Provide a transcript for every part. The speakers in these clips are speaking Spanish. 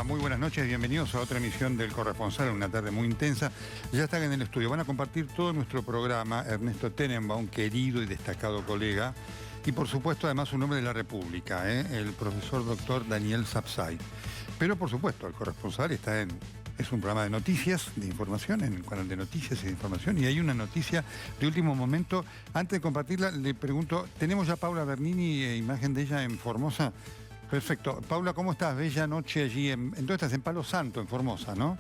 Muy buenas noches, bienvenidos a otra emisión del Corresponsal, una tarde muy intensa. Ya están en el estudio, van a compartir todo nuestro programa Ernesto Tenenbaum, querido y destacado colega, y por supuesto además un hombre de la República, el profesor doctor Daniel Sapsay. Pero por supuesto, el Corresponsal es un programa de noticias, de información, en el canal de noticias y de información, y hay una noticia de último momento. Antes de compartirla, le pregunto, ¿tenemos ya Paula Bernini, imagen de ella en Formosa? Perfecto. Paula, ¿cómo estás? Bella noche allí. Entonces estás en Palo Santo, en Formosa, ¿no?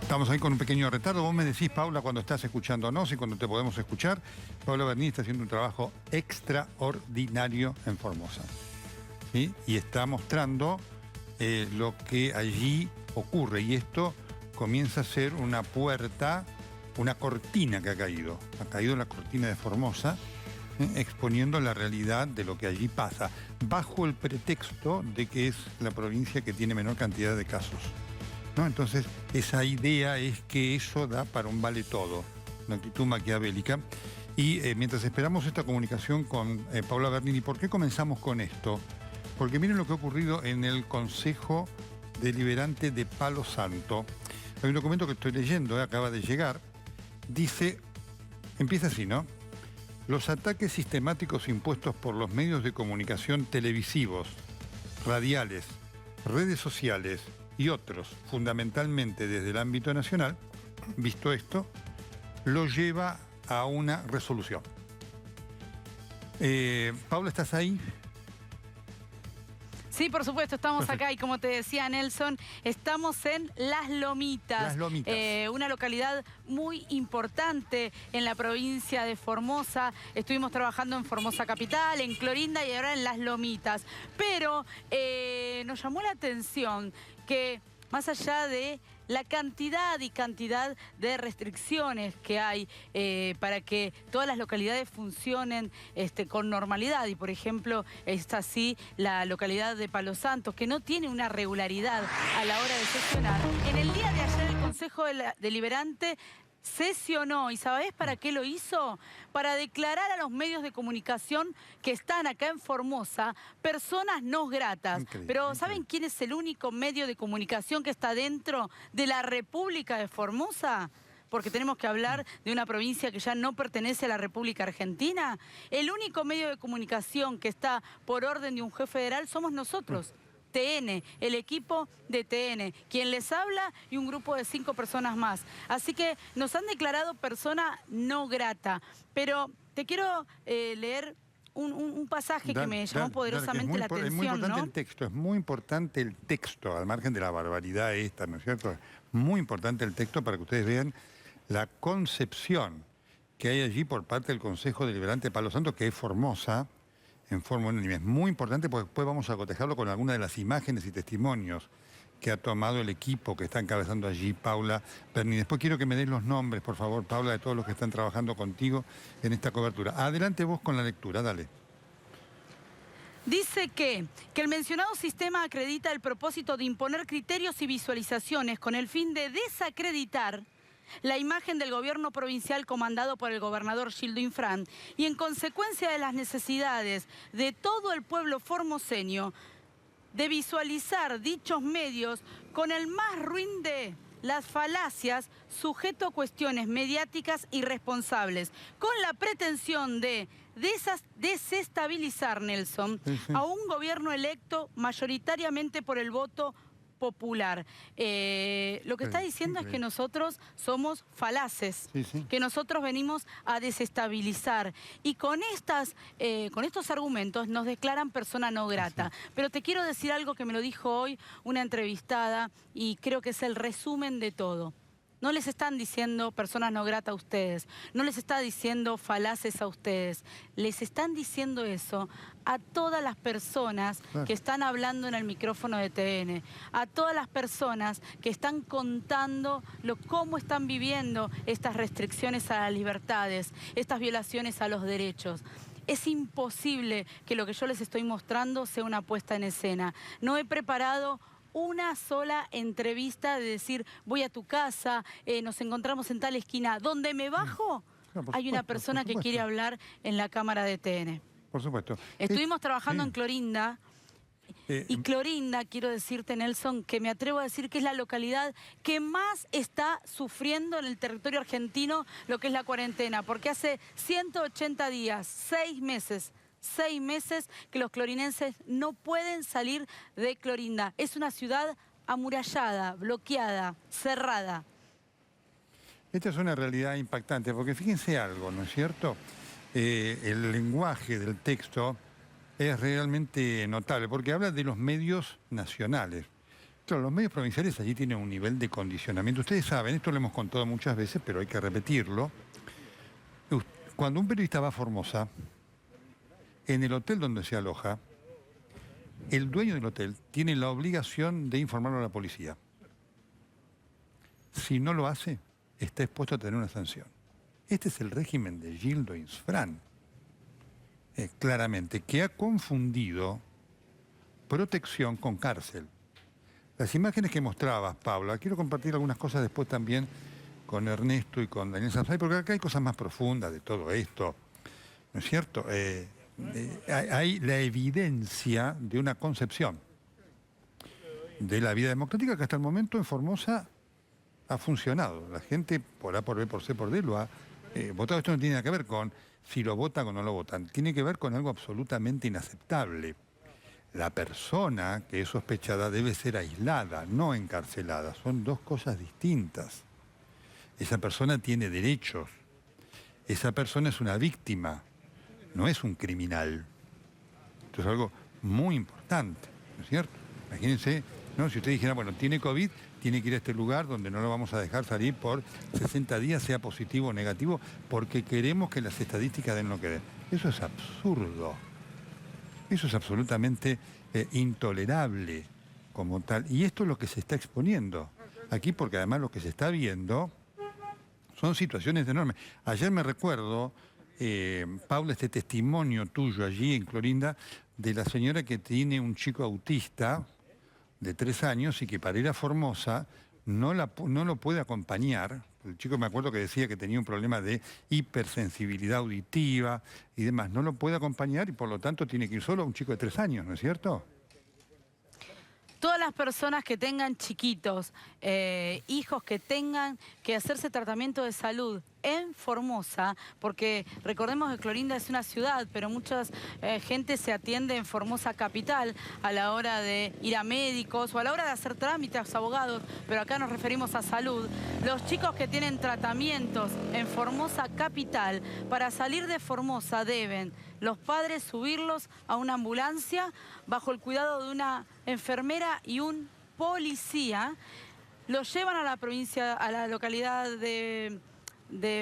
Estamos ahí con un pequeño retardo. Vos me decís, Paula, cuando estás escuchándonos y cuando te podemos escuchar. Paula Bernini está haciendo un trabajo extraordinario en Formosa, ¿sí? Y está mostrando lo que allí ocurre. Y esto comienza a ser una puerta, una cortina que ha caído la cortina de Formosa, exponiendo la realidad de lo que allí pasa, bajo el pretexto de que es la provincia que tiene menor cantidad de casos, ¿no? Entonces, esa idea es que eso da para un vale todo, una actitud maquiavélica. Y mientras esperamos esta comunicación con Paula Bernini, ¿por qué comenzamos con esto? Porque miren lo que ha ocurrido en el Consejo Deliberante de Palo Santo. Hay un documento que estoy leyendo, acaba de llegar. Dice, empieza así, ¿no? Los ataques sistemáticos impuestos por los medios de comunicación televisivos, radiales, redes sociales y otros, fundamentalmente desde el ámbito nacional, visto esto, lo lleva a una resolución. Paula, ¿estás ahí? Sí, por supuesto, estamos acá y como te decía Nelson, estamos en Las Lomitas. Las Lomitas. Una localidad muy importante en la provincia de Formosa. Estuvimos trabajando en Formosa Capital, en Clorinda y ahora en Las Lomitas. Pero nos llamó la atención que más allá de la cantidad de restricciones que hay para que todas las localidades funcionen con normalidad. Y por ejemplo, es así la localidad de Palo Santo, que no tiene una regularidad a la hora de sesionar. En el día de ayer el Consejo Deliberante sesionó, ¿y sabés para qué lo hizo? Para declarar a los medios de comunicación que están acá en Formosa personas no gratas. Pero ¿saben quién es el único medio de comunicación que está dentro de la República de Formosa? Porque tenemos que hablar de una provincia que ya no pertenece a la República Argentina. El único medio de comunicación que está por orden de un juez federal somos nosotros. TN, el equipo de TN, quien les habla y un grupo de 5 personas más. Así que nos han declarado persona no grata. Pero te quiero leer un pasaje que me llamó poderosamente la atención, es muy importante, ¿no? el texto, es muy importante el texto, al margen de la barbaridad esta, ¿no es cierto? Es muy importante el texto para que ustedes vean la concepción que hay allí por parte del Consejo Deliberante de Palo Santo, que es Formosa, en forma unánime. Es muy importante porque después vamos a cotejarlo con algunas de las imágenes y testimonios que ha tomado el equipo que está encabezando allí, Paula Bernini. Después quiero que me des los nombres, por favor, Paula, de todos los que están trabajando contigo en esta cobertura. Adelante vos con la lectura, dale. Dice que el mencionado sistema acredita el propósito de imponer criterios y visualizaciones con el fin de desacreditar la imagen del gobierno provincial comandado por el gobernador Gildo Infran y en consecuencia de las necesidades de todo el pueblo formoseño de visualizar dichos medios con el más ruin de las falacias sujeto a cuestiones mediáticas irresponsables, con la pretensión de desestabilizar, Nelson, a un gobierno electo mayoritariamente por el voto popular. Lo que está diciendo es que nosotros somos falaces, que nosotros venimos a desestabilizar y con estos argumentos nos declaran persona no grata. Pero te quiero decir algo que me lo dijo hoy una entrevistada y creo que es el resumen de todo. No les están diciendo personas no gratas a ustedes, no les está diciendo falaces a ustedes, les están diciendo eso a todas las personas que están hablando en el micrófono de TN, a todas las personas que están contando cómo están viviendo estas restricciones a las libertades, estas violaciones a los derechos. Es imposible que lo que yo les estoy mostrando sea una puesta en escena. No he preparado una sola entrevista de decir voy a tu casa, nos encontramos en tal esquina. Donde me bajo, Claro, por hay una supuesto, persona por que quiere supuesto. hablar en la cámara de TN. Por supuesto. Estuvimos trabajando Sí. en Clorinda. Eh, Y Clorinda, quiero decirte, Nelson, que me atrevo a decir que es la localidad que más está sufriendo en el territorio argentino lo que es la cuarentena, porque hace 180 días, 6 meses que los clorinenses no pueden salir de Clorinda. Es una ciudad amurallada, bloqueada, cerrada. Esta es una realidad impactante, porque fíjense algo, ¿no es cierto? El lenguaje del texto es realmente notable, porque habla de los medios nacionales. Claro, los medios provinciales allí tienen un nivel de condicionamiento. Ustedes saben, esto lo hemos contado muchas veces, pero hay que repetirlo. Cuando un periodista va a Formosa, en el hotel donde se aloja, el dueño del hotel tiene la obligación de informarlo a la policía. Si no lo hace, está expuesto a tener una sanción. Este es el régimen de Gildo Insfrán, claramente, que ha confundido protección con cárcel. Las imágenes que mostrabas, Paula, quiero compartir algunas cosas después también con Ernesto y con Daniel Sanzay, porque acá hay cosas más profundas de todo esto, ¿no es cierto? Hay la evidencia de una concepción de la vida democrática que hasta el momento en Formosa ha funcionado. La gente, por A, por B, por C, por D, lo ha votado. Esto no tiene nada que ver con si lo votan o no lo votan. Tiene que ver con algo absolutamente inaceptable. La persona que es sospechada debe ser aislada, no encarcelada. Son dos cosas distintas. Esa persona tiene derechos. Esa persona es una víctima, no es un criminal. Esto es algo muy importante, ¿no es cierto? Imagínense, ¿no? Si usted dijera, bueno, tiene COVID, tiene que ir a este lugar donde no lo vamos a dejar salir por 60 días, sea positivo o negativo, porque queremos que las estadísticas den lo que den. Eso es absurdo. Eso es absolutamente intolerable como tal. Y esto es lo que se está exponiendo aquí, porque además lo que se está viendo son situaciones enormes. Ayer me recuerdo, Paula, este testimonio tuyo allí en Clorinda, de la señora que tiene un chico autista de 3 años y que para ir a Formosa no lo puede acompañar. El chico, me acuerdo que decía que tenía un problema de hipersensibilidad auditiva y demás. No lo puede acompañar y por lo tanto tiene que ir solo un chico de 3 años, ¿no es cierto? Todas las personas que tengan chiquitos, hijos que tengan que hacerse tratamiento de salud en Formosa, porque recordemos que Clorinda es una ciudad, pero mucha gente se atiende en Formosa capital a la hora de ir a médicos o a la hora de hacer trámites, abogados, pero acá nos referimos a salud. Los chicos que tienen tratamientos en Formosa capital, para salir de Formosa deben los padres subirlos a una ambulancia bajo el cuidado de una enfermera y un policía. Los llevan a la provincia, a la localidad de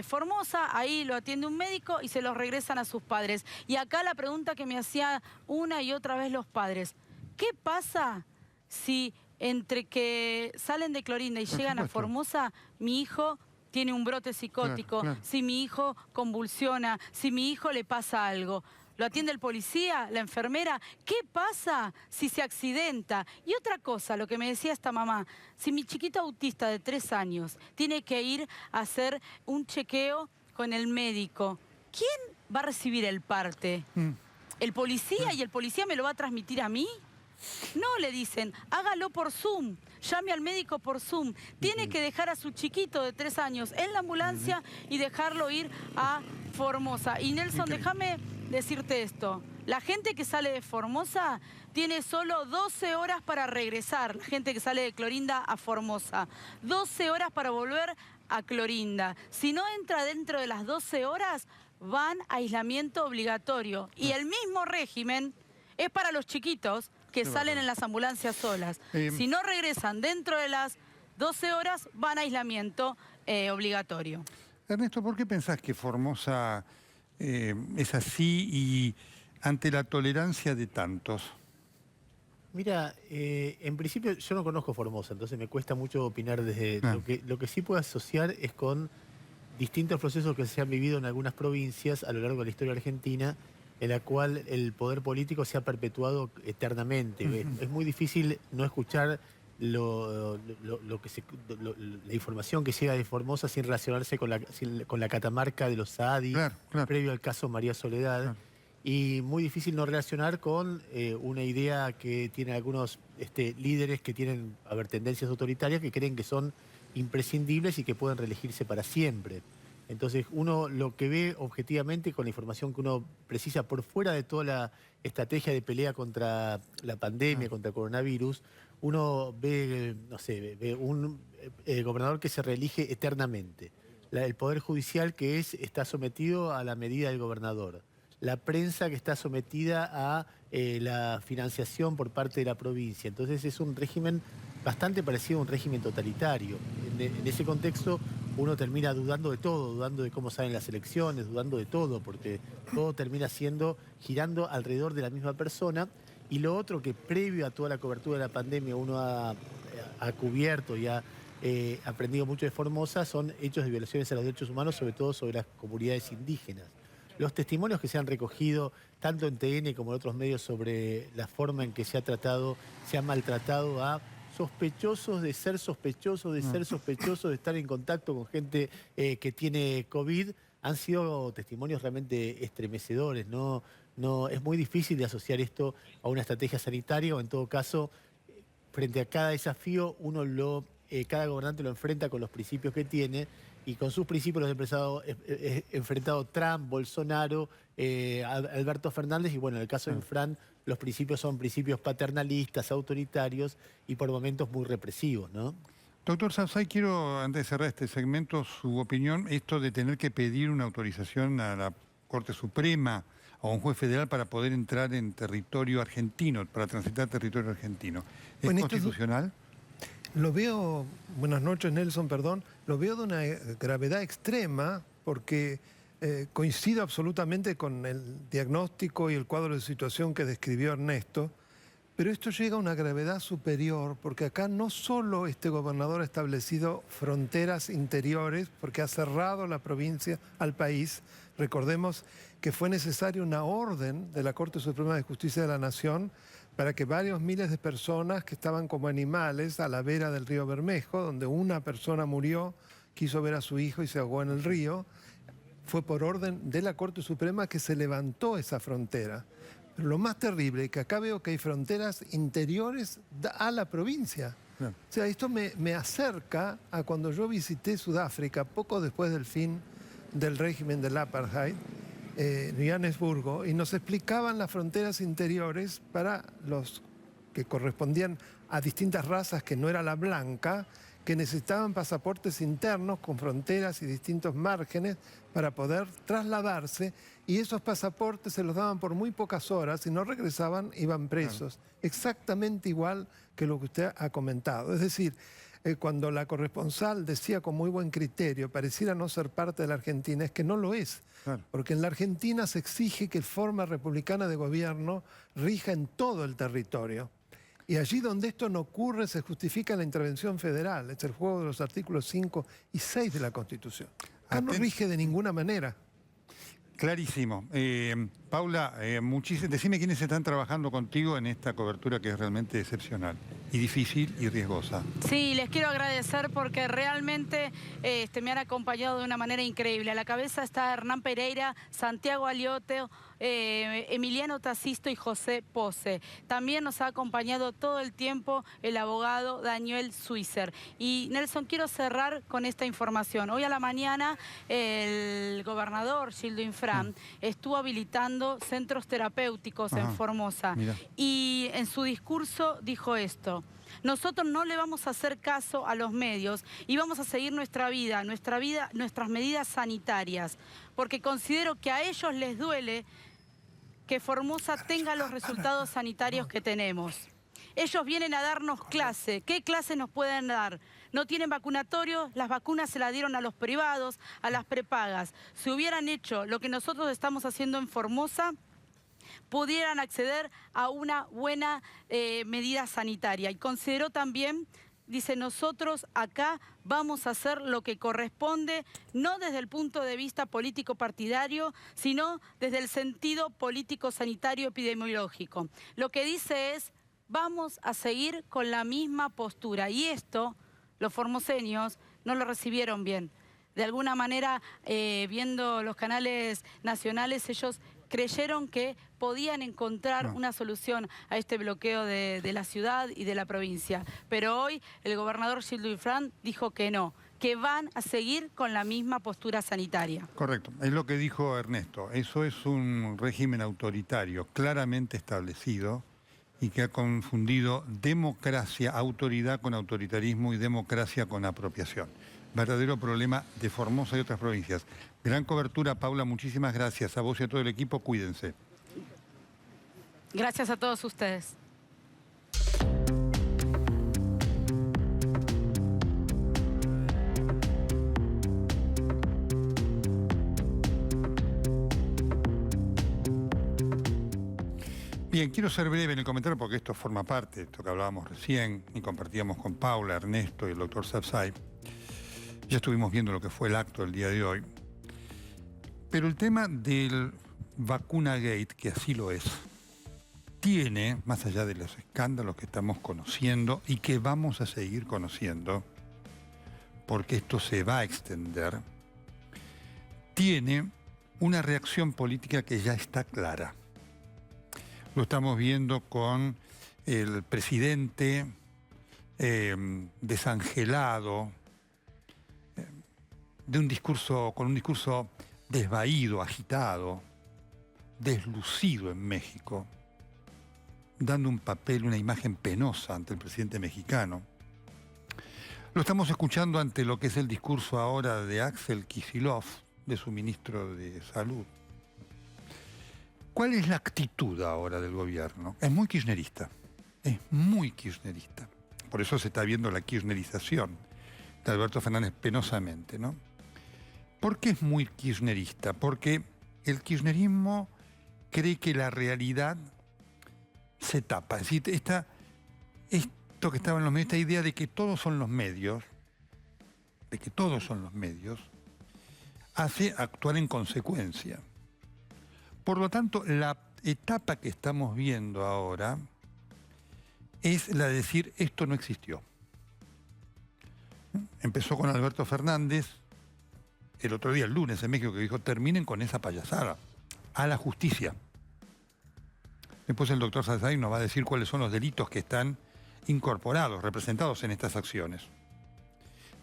Formosa, ahí lo atiende un médico y se los regresan a sus padres. Y acá la pregunta que me hacían una y otra vez los padres: ¿qué pasa si entre que salen de Clorinda y llegan a Formosa, mi hijo tiene un brote psicótico, Claro. si mi hijo convulsiona, si mi hijo le pasa algo? ¿Lo atiende el policía, la enfermera? ¿Qué pasa si se accidenta? Y otra cosa, lo que me decía esta mamá: si mi chiquito autista de 3 años tiene que ir a hacer un chequeo con el médico, ¿quién va a recibir el parte? ¿El policía? ¿Y el policía me lo va a transmitir a mí? No, le dicen, hágalo por Zoom, llame al médico por Zoom. Tiene que dejar a su chiquito de 3 años en la ambulancia y dejarlo ir a Formosa. Y Nelson, déjame decirte esto: la gente que sale de Formosa tiene solo 12 horas para regresar. La gente que sale de Clorinda a Formosa, 12 horas para volver a Clorinda. Si no entra dentro de las 12 horas, van a aislamiento obligatorio. Y el mismo régimen es para los chiquitos que salen en las ambulancias solas. Si no regresan dentro de las 12 horas, van a aislamiento obligatorio. Ernesto, ¿por qué pensás que Formosa es así y ante la tolerancia de tantos? Mira, en principio yo no conozco Formosa, entonces me cuesta mucho opinar desde... Lo que sí puedo asociar es con distintos procesos que se han vivido en algunas provincias a lo largo de la historia argentina, en la cual el poder político se ha perpetuado eternamente. Es muy difícil no escuchar la información que llega de Formosa sin relacionarse con la catamarca de los Saadi, Claro. previo al caso María Soledad. Claro. Y muy difícil no relacionar con una idea que tienen algunos líderes que tienen, tendencias autoritarias que creen que son imprescindibles y que pueden reelegirse para siempre. Entonces, uno lo que ve objetivamente con la información que uno precisa por fuera de toda la estrategia de pelea contra la pandemia, contra el coronavirus, uno ve, no sé, ve un gobernador que se reelige eternamente. El Poder Judicial que está sometido a la medida del gobernador. La prensa que está sometida a la financiación por parte de la provincia. Entonces es un régimen bastante parecido a un régimen totalitario. En ese contexto uno termina dudando de todo, dudando de cómo salen las elecciones, dudando de todo, porque todo termina girando alrededor de la misma persona. Y lo otro que previo a toda la cobertura de la pandemia uno ha cubierto y ha aprendido mucho de Formosa son hechos de violaciones a los derechos humanos, sobre todo sobre las comunidades indígenas. Los testimonios que se han recogido, tanto en TN como en otros medios, sobre la forma en que se ha maltratado a sospechosos de ser sospechosos, de estar en contacto con gente que tiene COVID, han sido testimonios realmente estremecedores. No, es muy difícil de asociar esto a una estrategia sanitaria o, en todo caso, frente a cada desafío, cada gobernante lo enfrenta con los principios que tiene. Y con sus principios los ha enfrentado Trump, Bolsonaro, Alberto Fernández. Y bueno, en el caso de Infran, los principios son principios paternalistas, autoritarios y por momentos muy represivos, ¿no? Doctor Sauzay, quiero, antes de cerrar este segmento, su opinión, esto de tener que pedir una autorización a la Corte Suprema o a un juez federal para poder entrar en territorio argentino, para transitar territorio argentino. ¿Es Bueno, constitucional? Lo veo, buenas noches Nelson, perdón, lo veo de una gravedad extrema porque coincido absolutamente con el diagnóstico y el cuadro de situación que describió Ernesto, pero esto llega a una gravedad superior porque acá no solo este gobernador ha establecido fronteras interiores porque ha cerrado la provincia al país. Recordemos que fue necesaria una orden de la Corte Suprema de Justicia de la Nación para que varios miles de personas que estaban como animales a la vera del río Bermejo, donde una persona murió, quiso ver a su hijo y se ahogó en el río, fue por orden de la Corte Suprema que se levantó esa frontera. Pero lo más terrible es que acá veo que hay fronteras interiores a la provincia. Claro. O sea, esto me acerca a cuando yo visité Sudáfrica, poco después del fin del régimen del apartheid, Johannesburgo, y nos explicaban las fronteras interiores para los que correspondían a distintas razas que no era la blanca, que necesitaban pasaportes internos con fronteras y distintos márgenes para poder trasladarse, y esos pasaportes se los daban por muy pocas horas, y no regresaban, iban presos. Claro. Exactamente igual que lo que usted ha comentado. Es decir, cuando la corresponsal decía con muy buen criterio, pareciera no ser parte de la Argentina, es que no lo es. Claro. Porque en la Argentina se exige que forma republicana de gobierno rija en todo el territorio. Y allí donde esto no ocurre se justifica la intervención federal. Es el juego de los artículos 5 y 6 de la Constitución. Acá no rige de ninguna manera. Clarísimo. Paula, decime quiénes están trabajando contigo en esta cobertura que es realmente excepcional y difícil y riesgosa. Sí, les quiero agradecer porque realmente me han acompañado de una manera increíble. A la cabeza está Hernán Pereira, Santiago Aliote, Emiliano Tacisto y José Pose. También nos ha acompañado todo el tiempo el abogado Daniel Suizer. Y Nelson, quiero cerrar con esta información. Hoy a la mañana el gobernador Gildo Infran estuvo habilitando centros terapéuticos en Formosa. Mira. Y en su discurso dijo esto: nosotros no le vamos a hacer caso a los medios y vamos a seguir nuestras medidas sanitarias, porque considero que a ellos les duele que Formosa tenga los resultados sanitarios que tenemos. Ellos vienen a darnos clase. ¿Qué clase nos pueden dar? No tienen vacunatorio, las vacunas se las dieron a los privados, a las prepagas. Si hubieran hecho lo que nosotros estamos haciendo en Formosa, pudieran acceder a una buena medida sanitaria. Y consideró también, dice, nosotros acá vamos a hacer lo que corresponde, no desde el punto de vista político partidario, sino desde el sentido político sanitario epidemiológico. Lo que dice es: vamos a seguir con la misma postura. Y esto, los formoseños no lo recibieron bien. De alguna manera, viendo los canales nacionales, ellos creyeron que podían encontrar una solución a este bloqueo de la ciudad y de la provincia. Pero hoy el gobernador Gilles Dufrane dijo que no, que van a seguir con la misma postura sanitaria. Correcto, es lo que dijo Ernesto. Eso es un régimen autoritario claramente establecido y que ha confundido democracia, autoridad con autoritarismo y democracia con apropiación. Verdadero problema de Formosa y otras provincias. Gran cobertura, Paula, muchísimas gracias. A vos y a todo el equipo, cuídense. Gracias a todos ustedes. Bien, quiero ser breve en el comentario porque esto forma parte de esto que hablábamos recién y compartíamos con Paula, Ernesto y el doctor Sapsay. Ya estuvimos viendo lo que fue el acto del día de hoy. Pero el tema del vacuna-gate, que así lo es, tiene, más allá de los escándalos que estamos conociendo y que vamos a seguir conociendo, porque esto se va a extender, tiene una reacción política que ya está clara. Lo estamos viendo con el presidente desangelado, con un discurso desvaído, agitado, deslucido en México, dando un papel, una imagen penosa ante el presidente mexicano. Lo estamos escuchando ante lo que es el discurso ahora de Axel Kicillof, de su ministro de Salud. ¿Cuál es la actitud ahora del gobierno? Es muy kirchnerista, es muy kirchnerista. Por eso se está viendo la kirchnerización de Alberto Fernández penosamente, ¿no? ¿Por qué es muy kirchnerista? Porque el kirchnerismo cree que la realidad se tapa. Es decir, esto que estaba en los medios, esta idea de que todos son los medios, hace actuar en consecuencia. Por lo tanto, la etapa que estamos viendo ahora es la de decir esto no existió. Empezó con Alberto Fernández el otro día, el lunes, en México, que dijo terminen con esa payasada, a la justicia. Después el doctor Sapsay nos va a decir cuáles son los delitos que están incorporados, representados en estas acciones.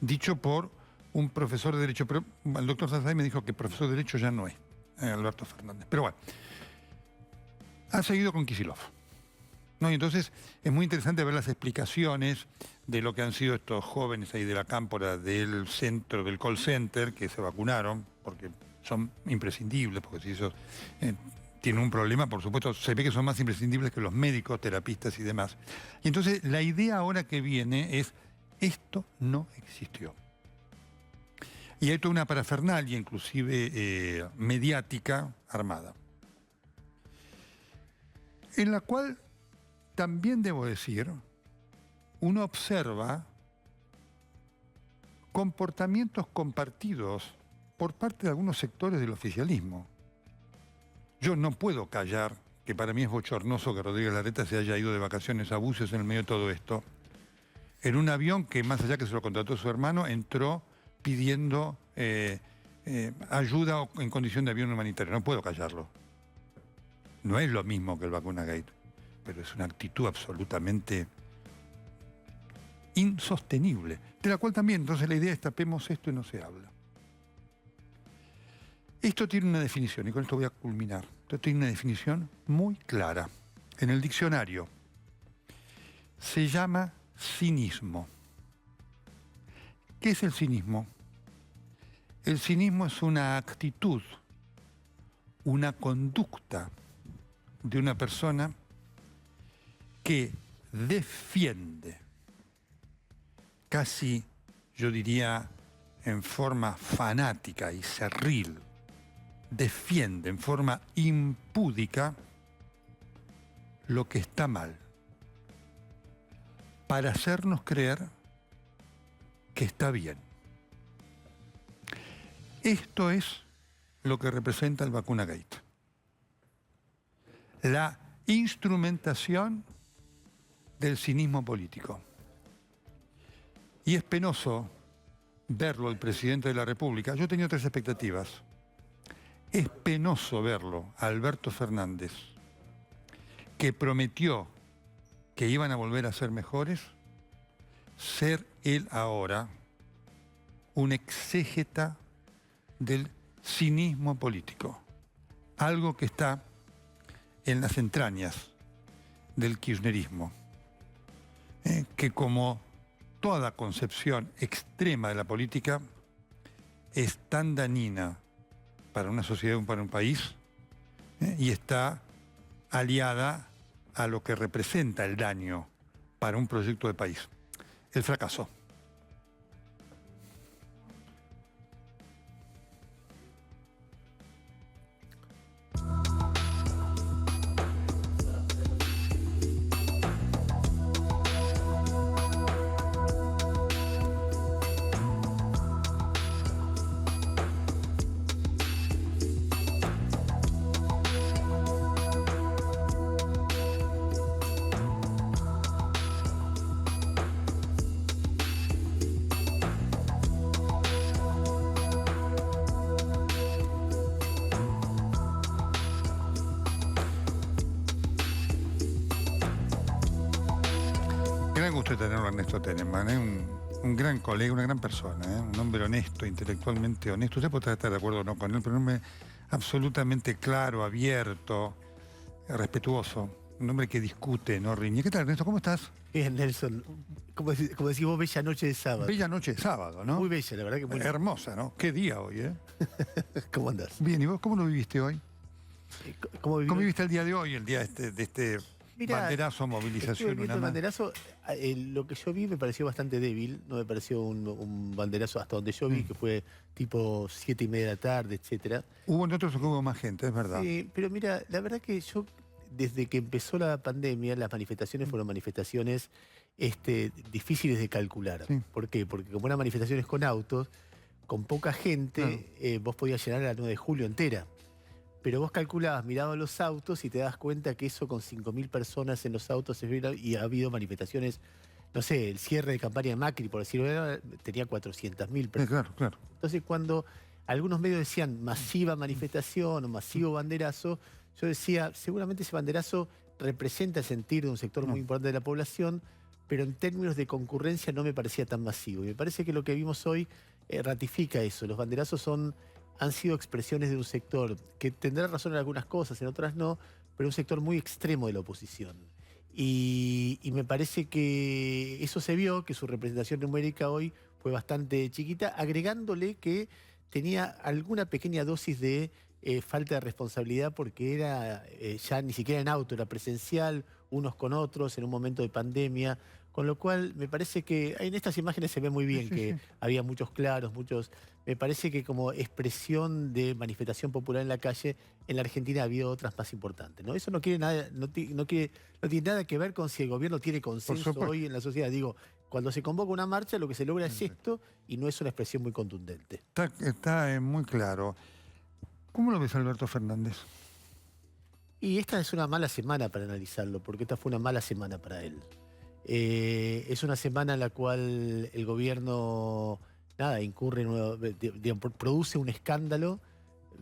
Dicho por un profesor de Derecho, pero el doctor Sapsay me dijo que profesor de Derecho ya no es Alberto Fernández. Pero bueno, ha seguido con Kicillof, ¿no? Y entonces es muy interesante ver las explicaciones de lo que han sido estos jóvenes ahí de la cámpora del centro, del call center, que se vacunaron, porque son imprescindibles, porque si ellos tienen un problema, por supuesto, se ve que son más imprescindibles que los médicos, terapistas y demás. Y entonces la idea ahora que viene es, esto no existió. Y hay toda una parafernalia, inclusive mediática, armada, en la cual también debo decir, uno observa comportamientos compartidos por parte de algunos sectores del oficialismo. Yo no puedo callar que para mí es bochornoso que Rodríguez Larreta se haya ido de vacaciones a Bucios en el medio de todo esto, en un avión que, más allá que se lo contrató su hermano, entró pidiendo ayuda en condición de avión humanitario. No puedo callarlo. No es lo mismo que el vacuna-gate, pero es una actitud absolutamente insostenible, de la cual también, entonces la idea es tapemos esto y no se habla. Esto tiene una definición, y con esto voy a culminar. Esto tiene una definición muy clara. En el diccionario se llama cinismo. ¿Qué es el cinismo? El cinismo es una actitud, una conducta de una persona que defiende, casi yo diría en forma fanática y cerril, defiende en forma impúdica lo que está mal, para hacernos creer que está bien. Esto es lo que representa el vacuna-gate. La instrumentación del cinismo político. Y es penoso verlo, el presidente de la República. Yo tenía otras expectativas. Es penoso verlo, a Alberto Fernández, que prometió que iban a volver a ser mejores, ser él ahora un exégeta del cinismo político. Algo que está en las entrañas del kirchnerismo, que como toda concepción extrema de la política es tan dañina para una sociedad, para un país, y está aliada a lo que representa el daño para un proyecto de país. El fracaso. Gran gusto de tenerlo a Ernesto Tenenbaum, un gran colega, una gran persona, un hombre honesto, intelectualmente honesto. Usted puede estar de acuerdo o no con él, pero un hombre absolutamente claro, abierto, respetuoso, un hombre que discute, no riñe. ¿Qué tal, Ernesto? ¿Cómo estás? Bien, Nelson. Como decís vos, bella noche de sábado. Bella noche de sábado, ¿no? Muy bella, la verdad que muy hermosa, ¿no? Qué día hoy, ¿eh? ¿Cómo andás? Bien, ¿y vos cómo lo viviste hoy? ¿Cómo viviste el día de hoy, el día de este Mirá, banderazo, movilización? Viendo el banderazo, lo que yo vi me pareció bastante débil, no me pareció un banderazo hasta donde yo vi, que fue tipo 7:30 de la tarde, etcétera. Hubo en otros que hubo más gente, es verdad. Sí, pero mira, la verdad que yo, desde que empezó la pandemia, las manifestaciones fueron manifestaciones difíciles de calcular. Sí. ¿Por qué? Porque como eran manifestaciones con autos, con poca gente, Claro. vos podías llenar la 9 de julio entera. Pero vos calculabas, mirabas los autos y te das cuenta que eso con 5.000 personas en los autos y ha habido manifestaciones, no sé, el cierre de campaña de Macri, por decirlo, tenía 400.000 personas. Claro, claro. Entonces, cuando algunos medios decían masiva manifestación o masivo banderazo, yo decía, seguramente ese banderazo representa el sentir de un sector muy importante de la población, pero en términos de concurrencia no me parecía tan masivo. Y me parece que lo que vimos hoy ratifica eso. Los banderazos han sido expresiones de un sector que tendrá razón en algunas cosas, en otras no, pero un sector muy extremo de la oposición. Y me parece que eso se vio, que su representación numérica hoy fue bastante chiquita, agregándole que tenía alguna pequeña dosis de falta de responsabilidad porque era ya ni siquiera en auto, era presencial, unos con otros, en un momento de pandemia. Con lo cual, me parece que en estas imágenes se ve muy bien que había muchos claros, me parece que como expresión de manifestación popular en la calle, en la Argentina ha habido otras más importantes, ¿no? Eso no tiene nada que ver con si el gobierno tiene consenso hoy en la sociedad. Digo, cuando se convoca una marcha, lo que se logra es esto y no es una expresión muy contundente. Está muy claro. ¿Cómo lo ves, Alberto Fernández? Y esta es una mala semana para analizarlo, porque esta fue una mala semana para él. Es una semana en la cual el gobierno incurre, produce un escándalo.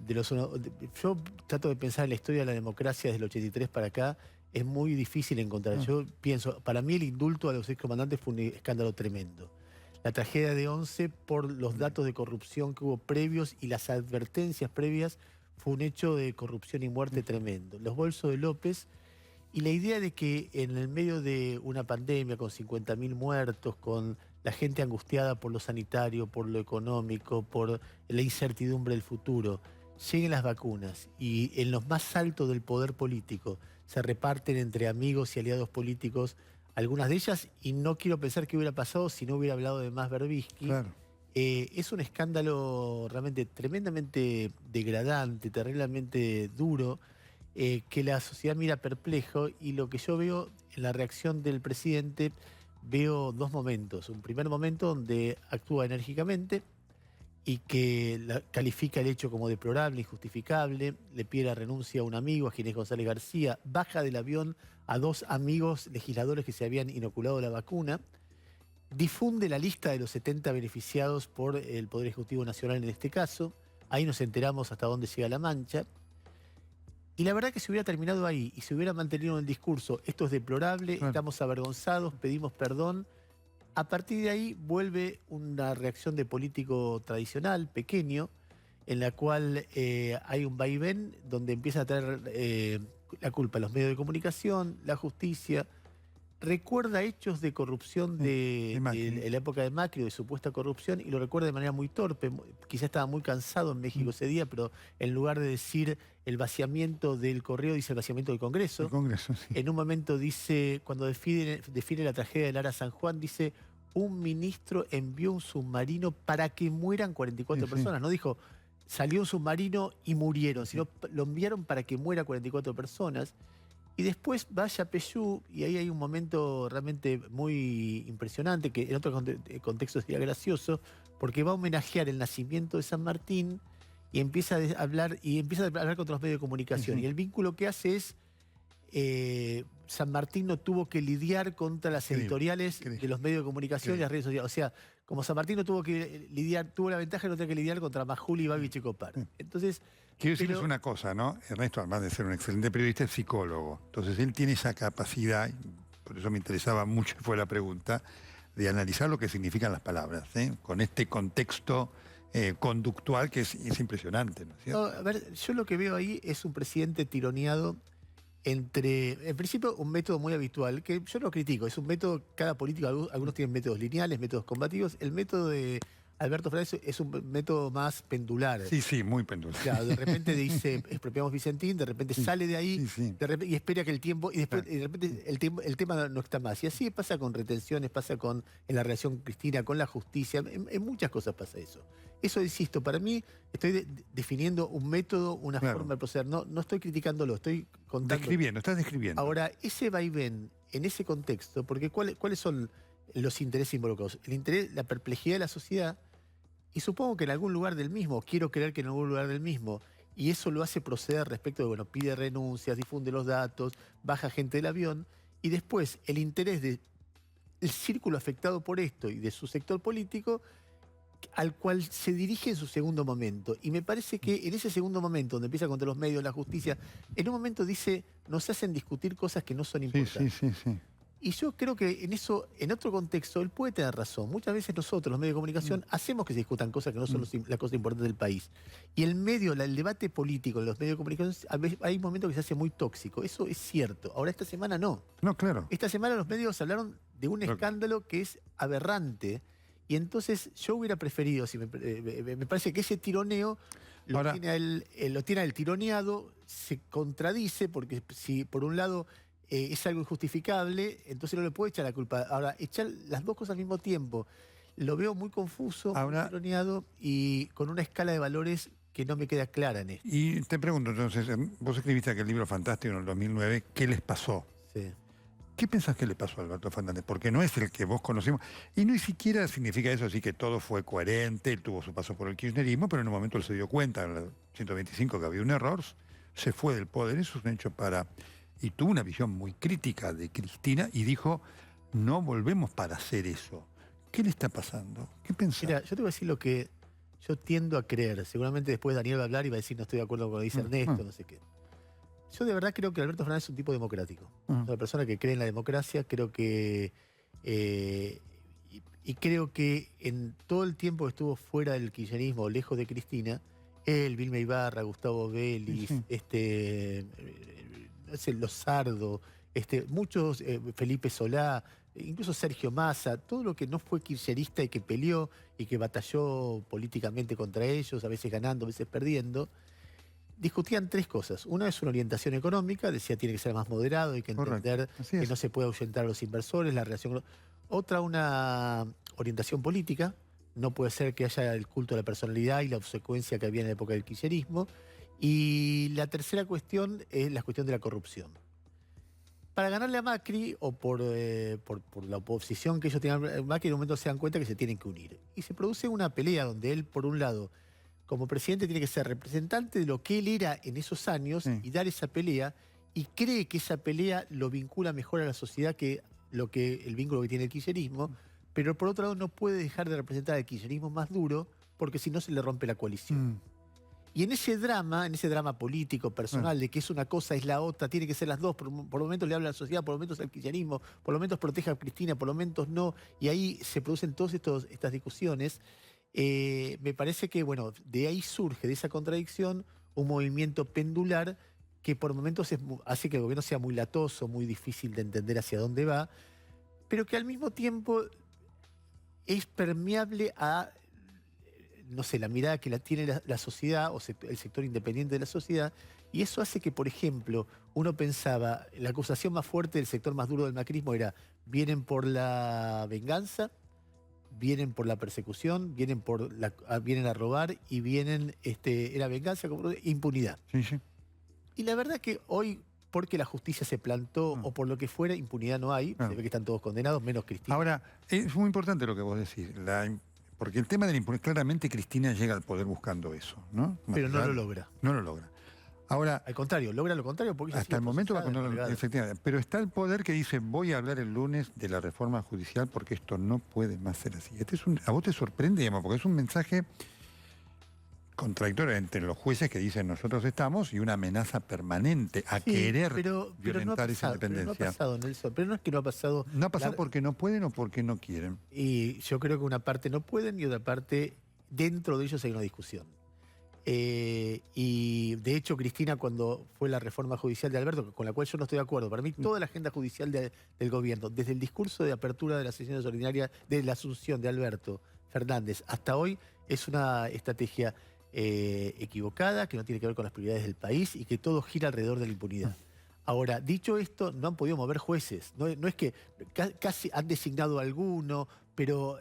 Yo trato de pensar en la historia de la democracia desde el 83 para acá, es muy difícil encontrar. Yo pienso, para mí el indulto a los excomandantes fue un escándalo tremendo. La tragedia de Once, por los datos de corrupción que hubo previos y las advertencias previas, fue un hecho de corrupción y muerte tremendo. Los bolsos de López. Y la idea de que en el medio de una pandemia con 50.000 muertos, con la gente angustiada por lo sanitario, por lo económico, por la incertidumbre del futuro, lleguen las vacunas y en los más altos del poder político se reparten entre amigos y aliados políticos algunas de ellas, y no quiero pensar qué hubiera pasado si no hubiera hablado de más Berbisky. Claro. Es un escándalo realmente tremendamente degradante, terriblemente duro, que la sociedad mira perplejo, y lo que yo veo en la reacción del presidente, veo dos momentos. Un primer momento donde actúa enérgicamente y que califica el hecho como deplorable, injustificable, le pide la renuncia a un amigo, a Ginés González García, baja del avión a 2 amigos legisladores que se habían inoculado la vacuna, difunde la lista de los 70 beneficiados por el Poder Ejecutivo Nacional en este caso, ahí nos enteramos hasta dónde llega la mancha, y la verdad que se hubiera terminado ahí y se hubiera mantenido en el discurso, esto es deplorable, Claro. estamos avergonzados, pedimos perdón. A partir de ahí vuelve una reacción de político tradicional, pequeño, en la cual hay un vaivén donde empieza a traer la culpa a los medios de comunicación, la justicia. Recuerda hechos de corrupción de Macri. en la época de Macri, de supuesta corrupción, y lo recuerda de manera muy torpe. Quizá estaba muy cansado en México ese día, pero en lugar de decir el vaciamiento del correo, dice el vaciamiento del Congreso. El Congreso, sí. En un momento dice, cuando define la tragedia de Lara San Juan, dice, un ministro envió un submarino para que mueran 44 Sí, sí. personas. No dijo, salió un submarino y murieron, sino lo enviaron para que muera 44 personas. Y después vaya Peyú, y ahí hay un momento realmente muy impresionante, que en otro contexto sería gracioso, porque va a homenajear el nacimiento de San Martín y empieza a hablar con los medios de comunicación. Sí, sí. Y el vínculo que hace es San Martín no tuvo que lidiar contra las Increíble, editoriales increíble. de los medios de comunicación y las Increíble. redes sociales. O sea, como San Martín no tuvo que lidiar, tuvo la ventaja de no tener que lidiar contra Majul y Babi Checopar. Entonces, Quiero decirles pero- una cosa, ¿no? Ernesto, además de ser un excelente periodista, es psicólogo. Entonces, él tiene esa capacidad, y por eso me interesaba mucho, fue la pregunta, de analizar lo que significan las palabras, ¿eh? Con este contexto conductual que es impresionante, ¿no es cierto? no, a ver, yo lo que veo ahí es un presidente tironeado entre, en principio, un método muy habitual, que yo no critico, es un método, cada político, algunos tienen métodos lineales, métodos combativos, el método de Alberto Fernández es un método más pendular. Sí, sí, muy pendular. Claro, de repente dice, expropiamos Vicentín, de repente sale de ahí, Sí, sí. y espera que el tiempo, y después de repente el tema no está más. Y así pasa con retenciones, pasa en la relación Cristina, con la justicia, en muchas cosas pasa eso. Eso, insisto, para mí estoy definiendo un método, una Claro. forma de proceder. No estoy criticándolo, estoy contando. Describiendo, estás describiendo. Ahora, ese vaivén en ese contexto, porque ¿cuáles son los intereses involucrados? El interés, la perplejidad de la sociedad, y supongo que en algún lugar del mismo, quiero creer que en algún lugar del mismo, y eso lo hace proceder respecto de, bueno, pide renuncias, difunde los datos, baja gente del avión, y después el interés del círculo afectado por esto y de su sector político, al cual se dirige en su segundo momento. Y me parece que en ese segundo momento, donde empieza contra los medios, la justicia, en un momento dice, nos hacen discutir cosas que no son Sí, importantes. sí, sí, sí. Y yo creo que en eso, en otro contexto, él puede tener razón. Muchas veces nosotros, los medios de comunicación, hacemos que se discutan cosas que no son la cosa importante del país. Y el debate político en los medios de comunicación, a veces hay momentos que se hace muy tóxico. Eso es cierto. Ahora, esta semana no. No, claro. Esta semana los medios hablaron de un Claro. escándalo que es aberrante. Y entonces yo hubiera preferido, me parece que ese tironeo lo Ahora- tiene a él tironeado, se contradice, porque si por un lado es algo injustificable, entonces no le puede echar la culpa. Ahora, echar las dos cosas al mismo tiempo, lo veo muy confuso, muy Ahora- tironeado y con una escala de valores que no me queda clara en esto. Y te pregunto entonces, vos escribiste aquel libro fantástico en el 2009, ¿qué les pasó? Sí. ¿Qué pensás que le pasó a Alberto Fernández? Porque no es el que vos conocimos. Y ni siquiera significa eso así que todo fue coherente, él tuvo su paso por el kirchnerismo, pero en un momento él se dio cuenta, en el 125, que había un error, se fue del poder, eso es un hecho para... Y tuvo una visión muy crítica de Cristina y dijo, no volvemos para hacer eso. ¿Qué le está pasando? ¿Qué pensás? Mira, yo te voy a decir lo que yo tiendo a creer. Seguramente después Daniel va a hablar y va a decir no estoy de acuerdo con lo que dice Ernesto, no sé qué. Yo de verdad creo que Alberto Fernández es un tipo democrático. Es una persona que cree en la democracia, creo que... y creo que en todo el tiempo que estuvo fuera del kirchnerismo, lejos de Cristina, él, Vilma Ibarra, Gustavo Vélez, Sí, no sé, Lozardo, muchos, Felipe Solá, incluso Sergio Massa, todo lo que no fue kirchnerista y que peleó y que batalló políticamente contra ellos, a veces ganando, a veces perdiendo, discutían tres cosas. Una es una orientación económica, decía tiene que ser más moderado, hay que Correcto, entender así que es. no se puede ahuyentar a los inversores, la relación Otra, una orientación política, no puede ser que haya el culto a la personalidad y la obsecuencia que había en la época del kirchnerismo. Y la tercera cuestión es la cuestión de la corrupción. para ganarle a Macri o por la oposición que ellos tenían a Macri, en un momento se dan cuenta que se tienen que unir. Y se produce una pelea donde él, por un lado, como presidente tiene que ser representante de lo que él era en esos años y dar esa pelea, y cree que esa pelea lo vincula mejor a la sociedad que el vínculo que tiene el kirchnerismo, pero por otro lado no puede dejar de representar al kirchnerismo más duro porque si no se le rompe la coalición. Y en ese drama político, personal, de que es una cosa, es la otra, tiene que ser las dos, por momentos le habla a la sociedad, por momentos al kirchnerismo, por momentos protege a Cristina, por momentos no, y ahí se producen todas estas discusiones. Me parece que, bueno, de ahí surge, de esa contradicción, un movimiento pendular que por momentos hace que el gobierno sea muy latoso, muy difícil de entender hacia dónde va, pero que al mismo tiempo es permeable a, no sé, la mirada que tiene la sociedad o el sector independiente de la sociedad, y eso hace que, por ejemplo, uno pensaba, la acusación más fuerte del sector más duro del macrismo era, vienen por la venganza, vienen por la persecución, vienen a robar y vienen, era venganza, impunidad. Sí. Y la verdad que hoy, porque la justicia se plantó o por lo que fuera, impunidad no hay, se ve que están todos condenados, menos Cristina. Ahora, es muy importante lo que vos decís, porque el tema de la impunidad, claramente Cristina llega al poder buscando eso, ¿no? Pero no lo logra. No lo logra. Ahora, al contrario, logra lo contrario porque hasta el momento va a controlar, efectivamente. Pero está el poder que dice, voy a hablar el lunes de la reforma judicial porque esto no puede más ser así. ¿A vos te sorprende, digamos, porque es un mensaje contradictorio entre los jueces que dicen nosotros estamos y una amenaza permanente a querer violentar esa independencia? Pero no ha pasado, Nelson. Pero no es que no ha pasado. ¿No ha pasado porque no pueden o porque no quieren? Y yo creo que una parte no pueden y otra parte, dentro de ellos hay una discusión. Y de hecho, Cristina, cuando fue la reforma judicial de Alberto, con la cual yo no estoy de acuerdo, para mí toda la agenda judicial del gobierno, desde el discurso de apertura de las sesiones ordinarias, de la asunción de Alberto Fernández hasta hoy, es una estrategia equivocada, que no tiene que ver con las prioridades del país y que todo gira alrededor de la impunidad. Ahora, dicho esto, no han podido mover jueces. No es que casi han designado alguno, pero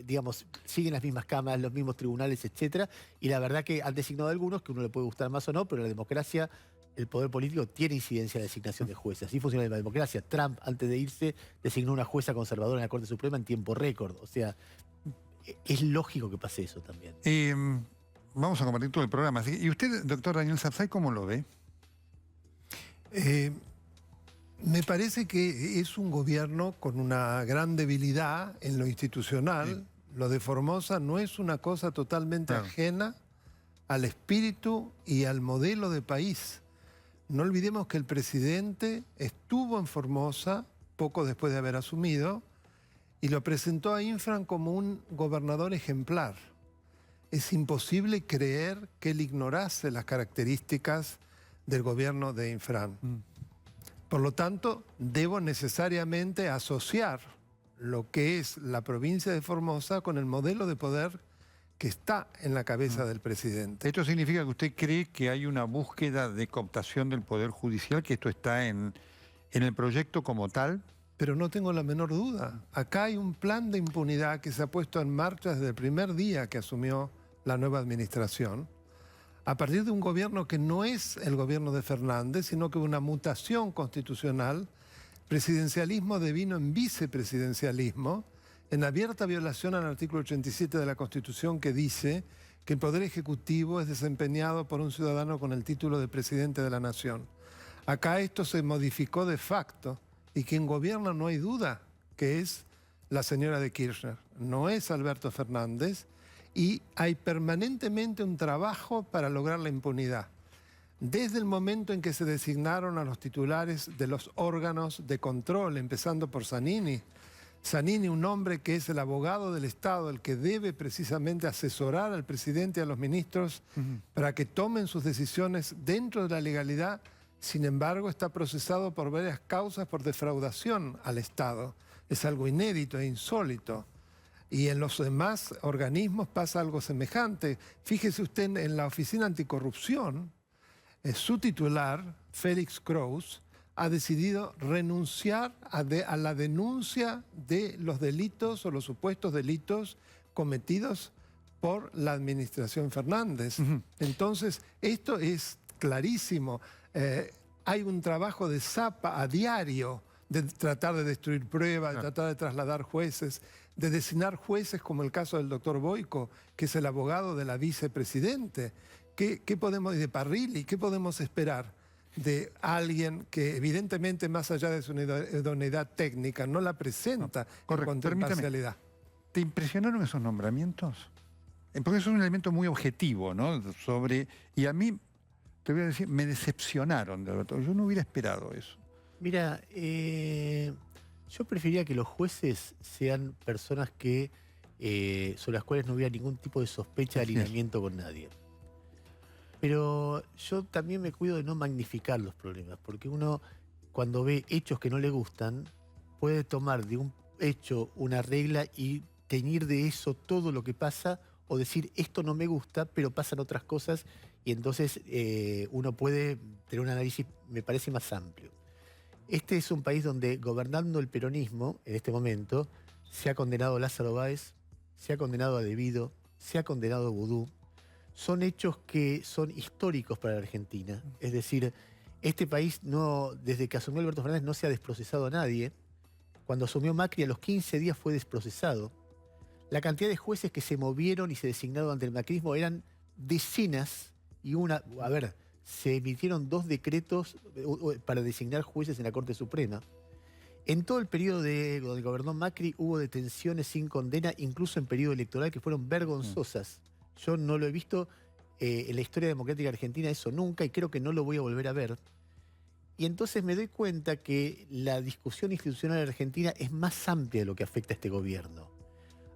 digamos, siguen las mismas cámaras, los mismos tribunales, etcétera. Y la verdad que han designado algunos, que a uno le puede gustar más o no, pero en la democracia, el poder político tiene incidencia en la designación de jueces. Así funciona la democracia. Trump, antes de irse, designó una jueza conservadora en la Corte Suprema en tiempo récord. O sea, es lógico que pase eso también. Vamos a compartir todo el programa. ¿Y usted, doctor Daniel Sapsay, cómo lo ve? Me parece que es un gobierno con una gran debilidad en lo institucional. Lo de Formosa no es una cosa totalmente ajena al espíritu y al modelo de país. No olvidemos que el presidente estuvo en Formosa poco después de haber asumido y lo presentó a Infran como un gobernador ejemplar. Es imposible creer que él ignorase las características del gobierno de Infran. Por lo tanto, debo necesariamente asociar lo que es la provincia de Formosa con el modelo de poder que está en la cabeza del presidente. ¿Esto significa que usted cree que hay una búsqueda de cooptación del Poder Judicial, que esto está en el proyecto como tal? Pero no tengo la menor duda. Acá hay un plan de impunidad que se ha puesto en marcha desde el primer día que asumió la nueva administración, a partir de un gobierno que no es el gobierno de Fernández, sino que una mutación constitucional, presidencialismo devino en vicepresidencialismo, en abierta violación al artículo 87 de la Constitución, que dice que el Poder Ejecutivo es desempeñado por un ciudadano con el título de presidente de la Nación. Acá esto se modificó de facto y quien gobierna, no hay duda, que es la señora de Kirchner, no es Alberto Fernández, y hay permanentemente un trabajo para lograr la impunidad. Desde el momento en que se designaron a los titulares de los órganos de control, empezando por Zanini. Zanini, un hombre que es el abogado del Estado, el que debe precisamente asesorar al presidente y a los ministros para que tomen sus decisiones dentro de la legalidad. Sin embargo, está procesado por varias causas por defraudación al Estado. Es algo inédito e insólito. Y en los demás organismos pasa algo semejante. Fíjese usted en la Oficina Anticorrupción, su titular, Félix Kraus, ha decidido renunciar a la denuncia de los delitos o los supuestos delitos cometidos por la administración Fernández. Entonces, esto es clarísimo. hay un trabajo de zapa a diario de tratar de destruir pruebas, de tratar de trasladar jueces, de designar jueces como el caso del doctor Boyko, que es el abogado de la vicepresidente. ¿Qué podemos, de Parrilli, qué podemos esperar de alguien que evidentemente, más allá de su idoneidad técnica, no la presenta con imparcialidad? ¿Te impresionaron esos nombramientos? Porque eso es un elemento muy objetivo, ¿no? Y a mí, te voy a decir, me decepcionaron, de verdad. Yo no hubiera esperado eso. Mira, yo preferiría que los jueces sean personas que sobre las cuales no hubiera ningún tipo de sospecha de alineamiento con nadie. Pero yo también me cuido de no magnificar los problemas, porque uno, cuando ve hechos que no le gustan, puede tomar de un hecho una regla y teñir de eso todo lo que pasa, o decir, esto no me gusta, pero pasan otras cosas, y entonces uno puede tener un análisis, me parece, más amplio. Este es un país donde, gobernando el peronismo, en este momento, se ha condenado a Lázaro Báez, se ha condenado a Devido, se ha condenado a Vudú. Son hechos que son históricos para la Argentina. Es decir, este país, desde que asumió Alberto Fernández, no se ha desprocesado a nadie. Cuando asumió Macri, a los 15 días fue desprocesado. La cantidad de jueces que se movieron y se designaron ante el macrismo eran decenas, y se emitieron 2 decretos para designar jueces en la Corte Suprema. En todo el periodo donde gobernó Macri hubo detenciones sin condena, incluso en periodo electoral, que fueron vergonzosas. Yo no lo he visto en la historia democrática argentina eso nunca, y creo que no lo voy a volver a ver. Y entonces me doy cuenta que la discusión institucional en Argentina es más amplia de lo que afecta a este gobierno.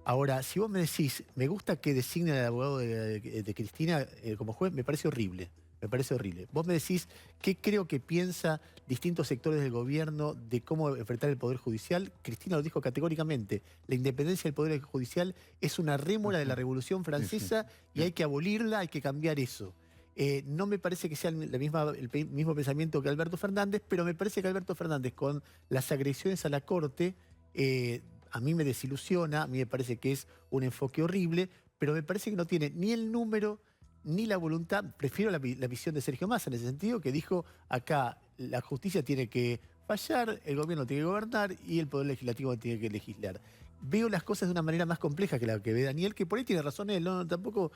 Ahora, si vos me decís, me gusta que designen al abogado de Cristina como juez, me parece horrible. Me parece horrible. Vos me decís qué creo que piensa distintos sectores del gobierno de cómo enfrentar el Poder Judicial. Cristina lo dijo categóricamente. La independencia del Poder Judicial es una rémora de la Revolución Francesa y hay que abolirla, hay que cambiar eso. No me parece que sea el mismo pensamiento que Alberto Fernández, pero me parece que Alberto Fernández, con las agresiones a la Corte, a mí me desilusiona, a mí me parece que es un enfoque horrible, pero me parece que no tiene ni el número ni la voluntad. Prefiero la visión de Sergio Massa, en ese sentido, que dijo acá la justicia tiene que fallar, el gobierno tiene que gobernar y el Poder Legislativo tiene que legislar. Veo las cosas de una manera más compleja que la que ve Daniel, que por ahí tiene razón él, no, tampoco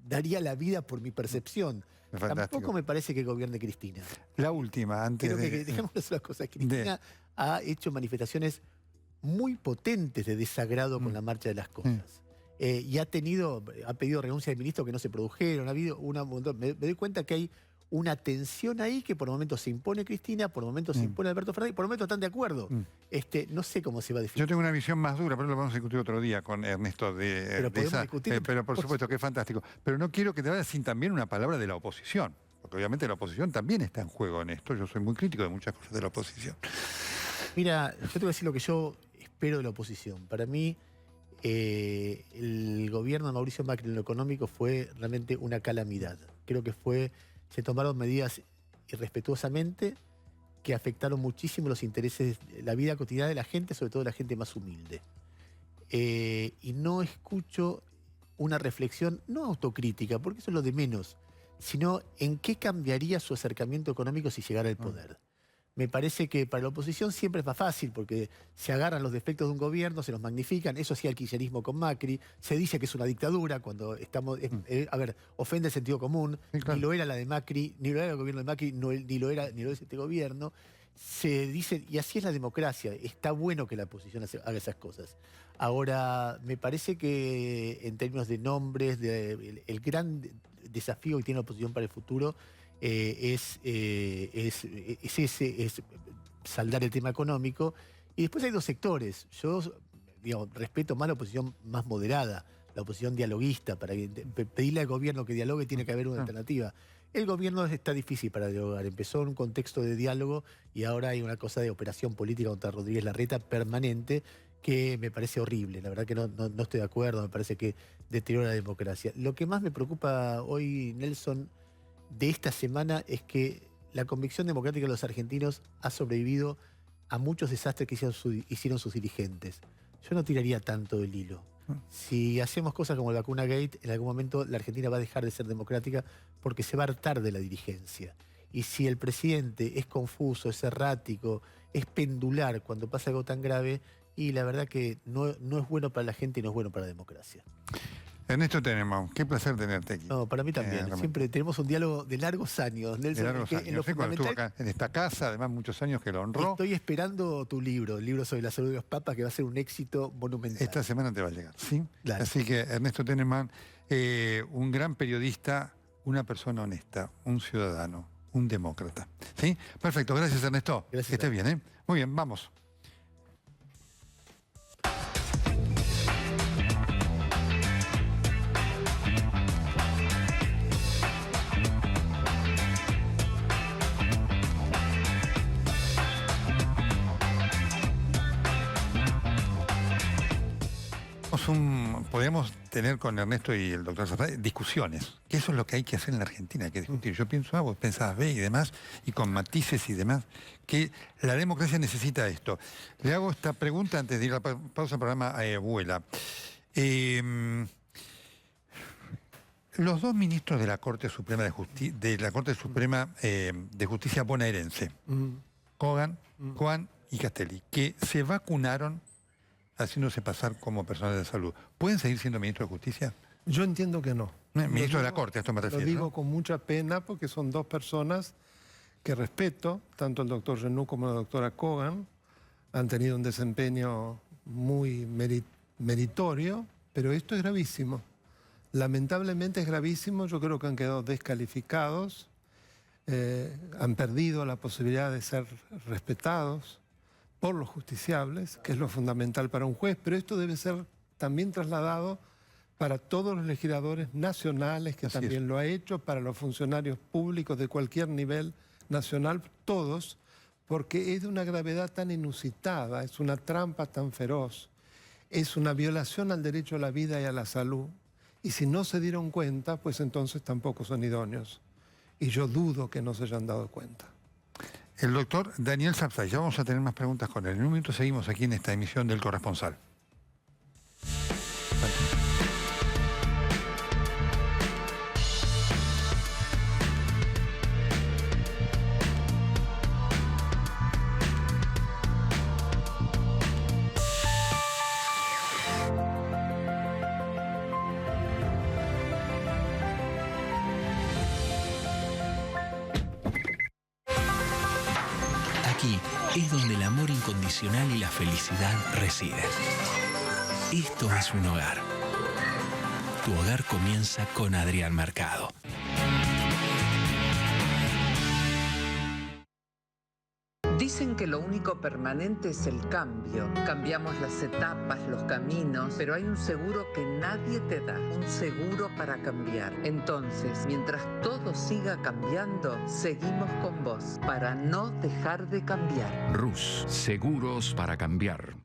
daría la vida por mi percepción. Tampoco me parece que gobierne Cristina. La última, antes Creo que dejemos las cosas. Cristina ha hecho manifestaciones muy potentes de desagrado con la marcha de las cosas. Y ha pedido renuncia de ministros que no se produjeron, ha habido me doy cuenta que hay una tensión ahí que por momentos se impone Cristina, por momentos se impone Alberto Fernández, por momentos están de acuerdo. No sé cómo se va a definir. Yo tengo una visión más dura, pero lo vamos a discutir otro día con Ernesto pero por supuesto que es fantástico. Pero no quiero que te vayas sin también una palabra de la oposición, porque obviamente la oposición también está en juego en esto. Yo soy muy crítico de muchas cosas de la oposición. Mira, yo te voy a decir lo que yo espero de la oposición. Para mí, el gobierno de Mauricio Macri en lo económico fue realmente una calamidad. Creo que se tomaron medidas irrespetuosamente que afectaron muchísimo los intereses, la vida cotidiana de la gente, sobre todo de la gente más humilde. Y no escucho una reflexión, no autocrítica, porque eso es lo de menos, sino en qué cambiaría su acercamiento económico si llegara al poder. Me parece que para la oposición siempre es más fácil porque se agarran los defectos de un gobierno, se los magnifican. Eso hacía el kirchnerismo con Macri. Se dice que es una dictadura cuando estamos... ofende el sentido común. Sí, claro. Ni lo era la de Macri, ni lo era el gobierno de Macri, ni lo es este gobierno. Se dice, y así es la democracia. Está bueno que la oposición haga esas cosas. Ahora, me parece que en términos de nombres, el gran desafío que tiene la oposición para el futuro es saldar el tema económico. Y después hay 2 sectores. Yo respeto más la oposición más moderada, la oposición dialoguista, para pedirle al gobierno que dialogue tiene que haber una alternativa. El gobierno está difícil para dialogar. Empezó en un contexto de diálogo y ahora hay una cosa de operación política contra Rodríguez Larreta permanente que me parece horrible. La verdad que no estoy de acuerdo, me parece que deteriora la democracia. Lo que más me preocupa hoy, Nelson, de esta semana es que la convicción democrática de los argentinos ha sobrevivido a muchos desastres que hicieron sus dirigentes. Yo no tiraría tanto del hilo. Si hacemos cosas como el vacuna gate, en algún momento la Argentina va a dejar de ser democrática porque se va a hartar de la dirigencia. Y si el presidente es confuso, es errático, es pendular cuando pasa algo tan grave, y la verdad que no es bueno para la gente y no es bueno para la democracia. Ernesto Tenenbaum, qué placer tenerte aquí. No, para mí también. Siempre tenemos un diálogo de largos años, Nelson. De largos años. En lo Cuando estuvo fundamental, acá en esta casa, además muchos años que lo honró. estoy esperando tu libro, el libro sobre la salud de los papas, que va a ser un éxito monumental. Esta semana te va a llegar, ¿sí? Dale. Así que Ernesto Tenenbaum, un gran periodista, una persona honesta, un ciudadano, un demócrata. ¿Sí? Perfecto, gracias Ernesto. Gracias. Que estés bien, ¿eh? Muy bien, vamos. Podríamos tener con Ernesto y el doctor Sarraday discusiones, que eso es lo que hay que hacer en la Argentina, hay que discutir. Yo pienso A, vos pensás B y demás, y con matices y demás, que la democracia necesita esto. Le hago esta pregunta antes de ir a la pausa del programa Vuela. Los dos ministros de la Corte Suprema de Justicia bonaerense, Kogan y Castelli, que se vacunaron haciéndose pasar como personal de salud, ¿pueden seguir siendo ministros de Justicia? Yo entiendo que no. Ministro de la Corte, a esto me refiero. Lo digo ¿no? con mucha pena porque son dos personas que respeto, tanto el doctor Renú como la doctora Kogan, han tenido un desempeño muy meritorio, pero esto es gravísimo. Lamentablemente es gravísimo, yo creo que han quedado descalificados, han perdido la posibilidad de ser respetados por los justiciables, que es lo fundamental para un juez, pero esto debe ser también trasladado para todos los legisladores nacionales, que también lo ha hecho, para los funcionarios públicos de cualquier nivel nacional, todos, porque es de una gravedad tan inusitada, es una trampa tan feroz, es una violación al derecho a la vida y a la salud, y si no se dieron cuenta, pues entonces tampoco son idóneos. Y yo dudo que no se hayan dado cuenta. El doctor Daniel Sapsay, ya vamos a tener más preguntas con él. En un minuto seguimos aquí en esta emisión del Corresponsal. Aquí es donde el amor incondicional y la felicidad residen. Esto es un hogar. Tu hogar comienza con Adrián Mercado. Dicen que lo único permanente es el cambio. Cambiamos las etapas, los caminos, pero hay un seguro que nadie te da, un seguro para cambiar. Entonces, mientras todo siga cambiando, seguimos con vos para no dejar de cambiar. Rus, seguros para cambiar.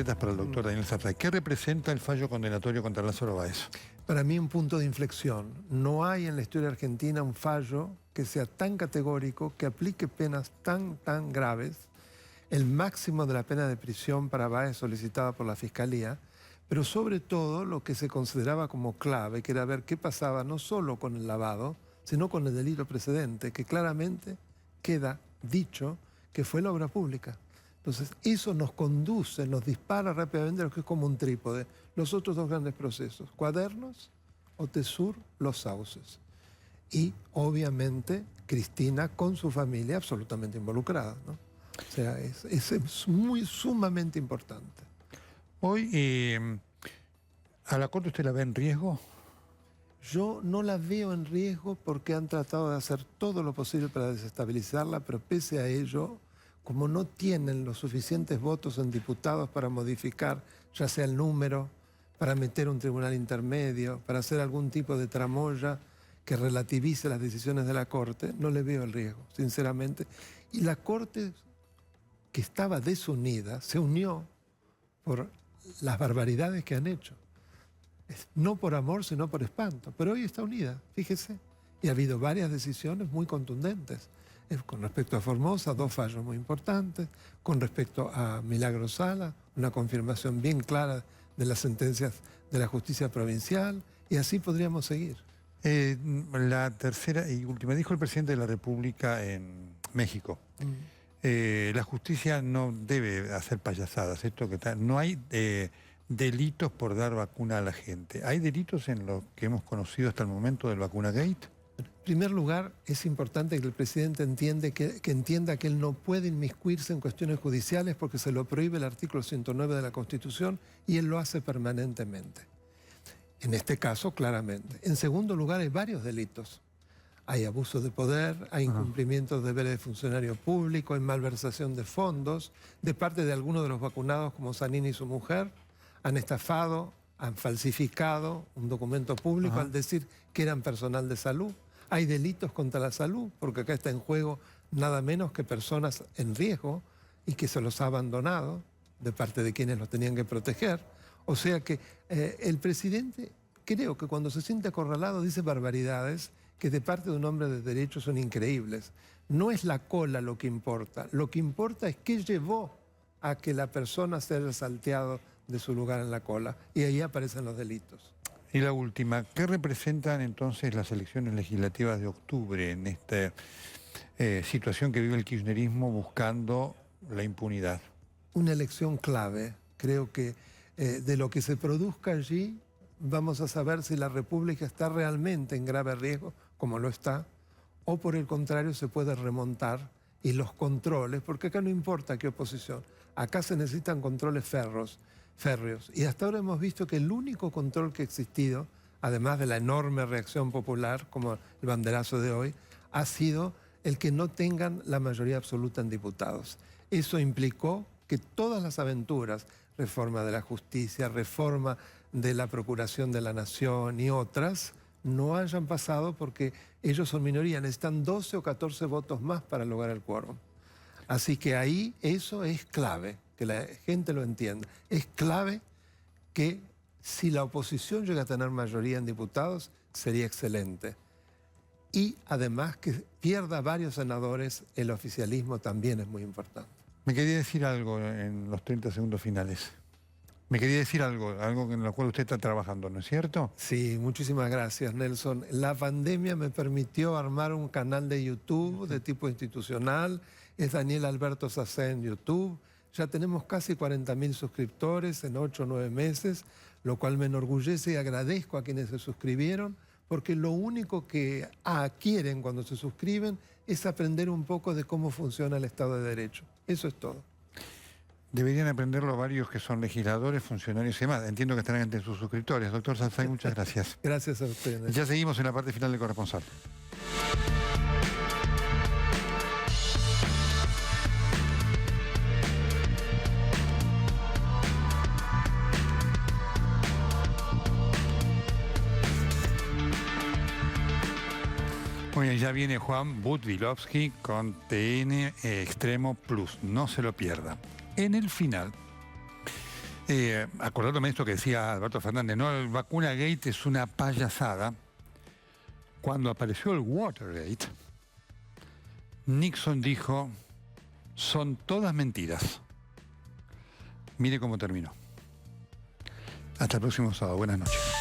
Para el doctor Daniel Sapsay. ¿Qué representa el fallo condenatorio contra Lázaro Báez? Para mí un punto de inflexión. No hay en la historia argentina un fallo que sea tan categórico, que aplique penas tan graves, el máximo de la pena de prisión para Báez solicitada por la Fiscalía, pero sobre todo lo que se consideraba como clave, que era ver qué pasaba no solo con el lavado, sino con el delito precedente, que claramente queda dicho que fue la obra pública. Entonces, eso nos conduce, nos dispara rápidamente a lo que es como un trípode. Los otros dos grandes procesos, Cuadernos, Otesur, Los Sauces. Y, obviamente, Cristina con su familia absolutamente involucrada, ¿no? O sea, es muy sumamente importante. Hoy, ¿a la Corte usted la ve en riesgo? Yo no la veo en riesgo porque han tratado de hacer todo lo posible para desestabilizarla, pero pese a ello, como no tienen los suficientes votos en diputados para modificar ya sea el número, para meter un tribunal intermedio, para hacer algún tipo de tramoya que relativice las decisiones de la Corte, no le veo el riesgo, sinceramente. Y la Corte, que estaba desunida, se unió por las barbaridades que han hecho. no por amor, sino por espanto. Pero hoy está unida, fíjese. Y ha habido varias decisiones muy contundentes. Con respecto a Formosa, 2 fallos muy importantes. Con respecto a Milagro Sala, una confirmación bien clara de las sentencias de la justicia provincial. Y así podríamos seguir. La tercera y última, dijo el presidente de la República en México. La justicia no debe hacer payasadas. No hay delitos por dar vacuna a la gente. ¿Hay delitos en lo que hemos conocido hasta el momento del Vacunagate? En primer lugar, es importante que el presidente entienda que él no puede inmiscuirse en cuestiones judiciales porque se lo prohíbe el artículo 109 de la Constitución y él lo hace permanentemente. En este caso, claramente. En segundo lugar, hay varios delitos. Hay abuso de poder, hay incumplimiento de deberes de funcionario público, hay malversación de fondos de parte de algunos de los vacunados como Zanini y su mujer. Han estafado, han falsificado un documento público al decir que eran personal de salud. Hay delitos contra la salud, porque acá está en juego nada menos que personas en riesgo y que se los ha abandonado de parte de quienes los tenían que proteger. O sea que el presidente, creo que cuando se siente acorralado dice barbaridades que de parte de un hombre de derecho son increíbles. No es la cola lo que importa es qué llevó a que la persona se haya salteado de su lugar en la cola. Y ahí aparecen los delitos. Y la última, ¿qué representan entonces las elecciones legislativas de octubre en esta situación que vive el kirchnerismo buscando la impunidad? Una elección clave. Creo que de lo que se produzca allí vamos a saber si la República está realmente en grave riesgo, como lo está, o por el contrario se puede remontar y los controles, porque acá no importa qué oposición, acá se necesitan controles férreos. Y hasta ahora hemos visto que el único control que ha existido, además de la enorme reacción popular, como el banderazo de hoy, ha sido el que no tengan la mayoría absoluta en diputados. Eso implicó que todas las aventuras, reforma de la justicia, reforma de la Procuración de la Nación y otras, no hayan pasado porque ellos son minoría, necesitan 12 o 14 votos más para lograr el quórum. Así que ahí eso es clave, que la gente lo entienda. Es clave que si la oposición llega a tener mayoría en diputados, sería excelente. Y además que pierda varios senadores, el oficialismo también es muy importante. Me quería decir algo en los 30 segundos finales. Me quería decir algo en lo cual usted está trabajando, ¿no es cierto? Sí, muchísimas gracias, Nelson. La pandemia me permitió armar un canal de YouTube de tipo institucional. Es Daniel Alberto Sacé en YouTube. Ya tenemos casi 40.000 suscriptores en 8 o 9 meses, lo cual me enorgullece y agradezco a quienes se suscribieron, porque lo único que quieren cuando se suscriben es aprender un poco de cómo funciona el Estado de Derecho. Eso es todo. Deberían aprenderlo varios que son legisladores, funcionarios y demás. Entiendo que estarán entre sus suscriptores. Doctor Sacé, muchas gracias. Gracias a ustedes. Ya seguimos en la parte final de Corresponsal. Muy bien, ya viene Juan Budvilowski con TN Extremo Plus. No se lo pierda. En el final, acordándome de esto que decía Alberto Fernández, ¿no? El Vacunagate es una payasada. Cuando apareció el Watergate, Nixon dijo, son todas mentiras. Mire cómo terminó. Hasta el próximo sábado. Buenas noches.